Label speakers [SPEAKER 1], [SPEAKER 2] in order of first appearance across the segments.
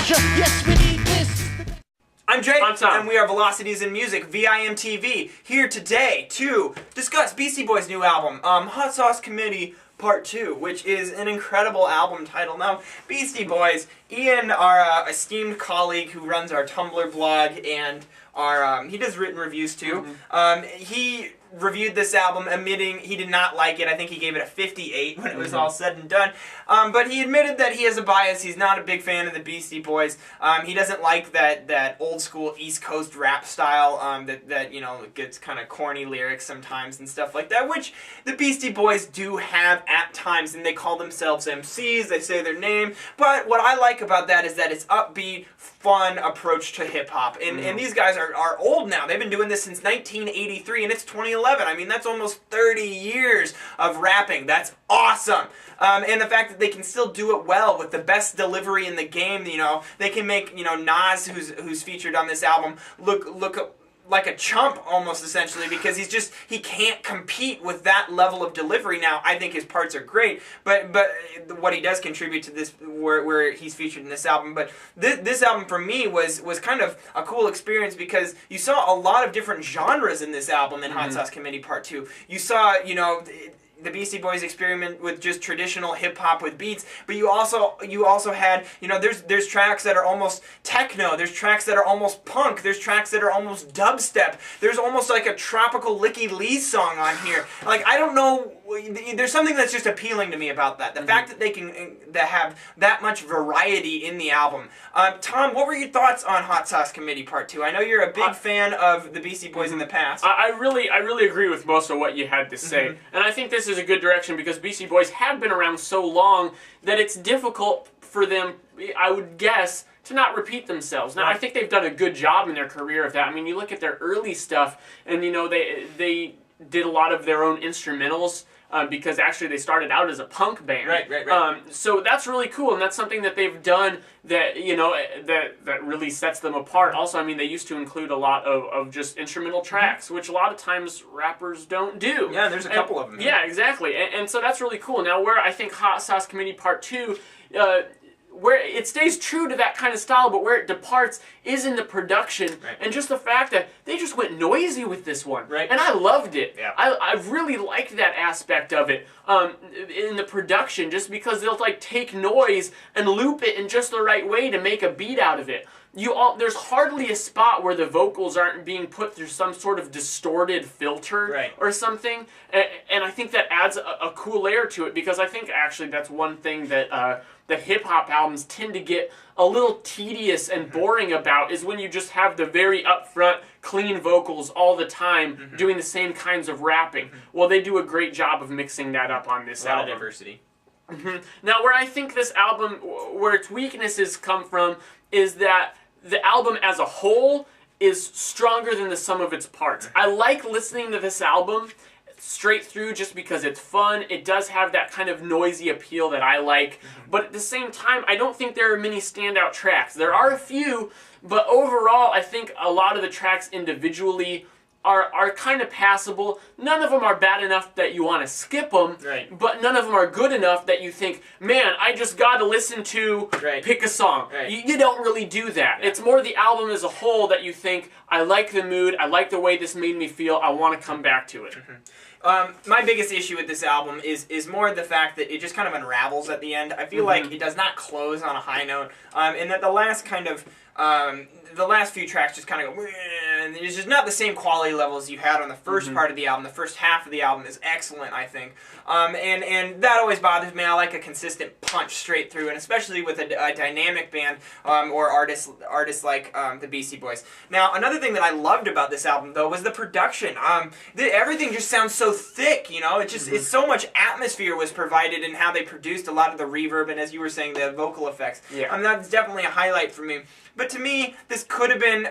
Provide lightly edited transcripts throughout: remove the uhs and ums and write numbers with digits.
[SPEAKER 1] culture. Yes, we need this.
[SPEAKER 2] I'm Jake,
[SPEAKER 3] I'm Tom.
[SPEAKER 2] and we are Velocities in Music, VIMTV, here today to discuss Beastie Boys' new album, Hot Sauce Committee Part 2, which is an incredible album title. Now, Beastie Boys, Ian, our esteemed colleague who runs our Tumblr blog, and he does written reviews too, he reviewed this album admitting he did not like it. I think he gave it a 58 when it was all said and done. But he admitted that he has a bias. He's not a big fan of the Beastie Boys. He doesn't like that old school East Coast rap style that you know, gets kind of corny lyrics sometimes and stuff like that, which the Beastie Boys do have at times, and they call themselves MCs, they say their name. But what I like about that is that it's upbeat, fun approach to hip-hop. And these guys are old now. They've been doing this since 1983, and it's 2011. I mean, that's almost 30 years of rapping. That's awesome. And the fact that they can still do it well with the best delivery in the game, you know, they can make, you know, Nas, who's featured on this album, look like a chump almost, essentially, because he can't compete with that level of delivery. Now, I think his parts are great, but what he does contribute to this, where he's featured in this album. But this album for me was kind of a cool experience, because you saw a lot of different genres in this album in Hot Sauce Committee Part 2. You saw, you know, the Beastie Boys experiment with just traditional hip-hop with beats, but you also had, you know, there's tracks that are almost techno, there's tracks that are almost punk, there's tracks that are almost dubstep, there's almost like a tropical Licky Lee song on here. Like, I don't know, there's something that's just appealing to me about that. The fact that they can have that much variety in the album. Tom, what were your thoughts on Hot Sauce Committee Part 2? I know you're a big fan of the Beastie Boys in the past.
[SPEAKER 3] I really agree with most of what you had to say. And I think this is a good direction, because Beastie Boys have been around so long that it's difficult for them, I would guess, to not repeat themselves. Now, I think they've done a good job in their career of that. I mean, you look at their early stuff, and you know, they did a lot of their own instrumentals, because actually they started out as a punk band. Right. So that's really cool, and that's something that they've done that, you know, that really sets them apart. Also, I mean, they used to include a lot of just instrumental tracks, which a lot of times rappers don't do.
[SPEAKER 2] Yeah, there's a couple of them.
[SPEAKER 3] Yeah, exactly. And so that's really cool. Now, where I think Hot Sauce Committee Part 2, where it stays true to that kind of style, but where it departs is in the production, and just the fact that they just went noisy with this one. And I loved it. Yeah. I really liked that aspect of it in the production, just because they'll like take noise and loop it in just the right way to make a beat out of it. There's hardly a spot where the vocals aren't being put through some sort of distorted filter or something, and I think that adds a cool layer to it, because I think actually that's one thing that the hip-hop albums tend to get a little tedious and boring about, is when you just have the very upfront, clean vocals all the time doing the same kinds of rapping. Well, they do a great job of mixing that up on this album.
[SPEAKER 2] A lot of diversity.
[SPEAKER 3] Now, where I think this album, where its weaknesses come from, is that the album as a whole is stronger than the sum of its parts. I like listening to this album straight through just because it's fun. It does have that kind of noisy appeal that I like, but at the same time, I don't think there are many standout tracks. There are a few, but overall, I think a lot of the tracks individually are kind of passable. None of them are bad enough that you want to skip them, but none of them are good enough that you think, man, I just got to listen to, pick a song. You don't really do that. It's more the album as a whole that you think, I like the mood, I like the way this made me feel, I want to come back to it.
[SPEAKER 2] My biggest issue with this album is more the fact that it just kind of unravels at the end. I feel like it does not close on a high note, and that the last kind of the last few tracks just kind of go, and it's just not the same quality levels you had on the first part of the album. The first half of the album is excellent, I think, and that always bothers me. I like a consistent punch straight through, and especially with a dynamic band or artists like the Beastie Boys. Now, another thing that I loved about this album, though, was the production. Everything just sounds so thick, you know. It just it's so much atmosphere was provided in how they produced a lot of the reverb, and as you were saying, the vocal effects. That's definitely a highlight for me. But to me, this could have been,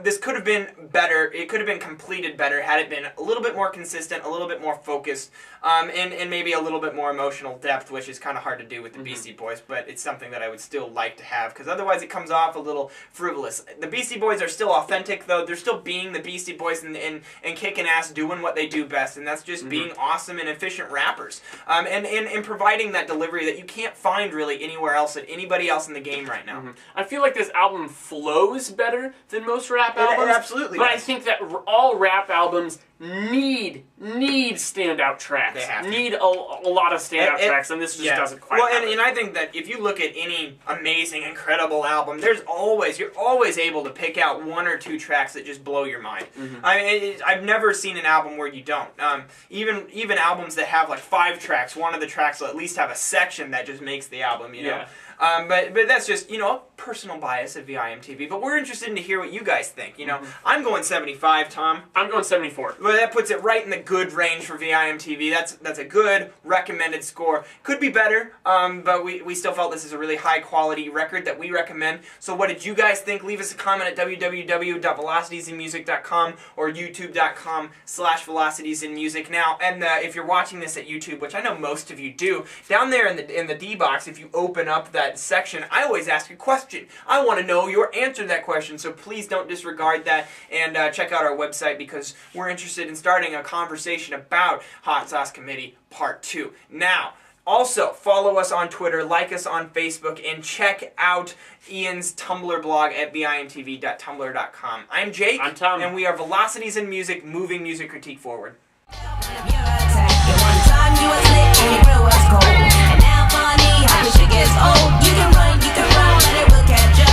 [SPEAKER 2] this could have been better. It could have been completed better had it been a little bit more consistent, a little bit more focused, and maybe a little bit more emotional depth, which is kind of hard to do with the Beastie Boys, but it's something that I would still like to have, because otherwise it comes off a little frivolous. The Beastie Boys are still authentic, though. They're still being the Beastie Boys and kicking ass, doing what they do best. best, and that's just being awesome and efficient rappers, and providing that delivery that you can't find really anywhere else at anybody else in the game right now.
[SPEAKER 3] I feel like this album flows better than most rap albums.
[SPEAKER 2] It absolutely
[SPEAKER 3] but
[SPEAKER 2] does.
[SPEAKER 3] I think that all rap albums need standout tracks.
[SPEAKER 2] They have to.
[SPEAKER 3] Need a lot of standout tracks, and this just doesn't quite.
[SPEAKER 2] Well,
[SPEAKER 3] have it.
[SPEAKER 2] and I think that if you look at any amazing, incredible album, you're always able to pick out one or two tracks that just blow your mind. I've never seen an album where you don't. Even albums that have like 5 tracks, one of the tracks will at least have a section that just makes the album. You know. But that's just, a personal bias of VIMTV. But we're interested in to hear what you guys think. I'm going 75, Tom.
[SPEAKER 3] I'm going 74.
[SPEAKER 2] Well, that puts it right in the good range for VIMTV. That's a good recommended score. Could be better, but we still felt this is a really high quality record that we recommend. So what did you guys think? Leave us a comment at www.velocitiesinmusic.com or youtube.com/velocitiesinmusic. Now, and if you're watching this at YouTube, which I know most of you do, down there in the D box, if you open up that section, I always ask a question. I want to know your answer to that question, so please don't disregard that, and check out our website because we're interested in starting a conversation about Hot Sauce Committee Part 2. Now, also, follow us on Twitter, like us on Facebook, and check out Ian's Tumblr blog at vimtv.tumblr.com. I'm Jake.
[SPEAKER 3] I'm Tom.
[SPEAKER 2] And we are Velocities in Music, moving music critique forward.
[SPEAKER 4] One time you was lit and your grill was cold, and now funny how the shit gets old. You can run, and it will catch up.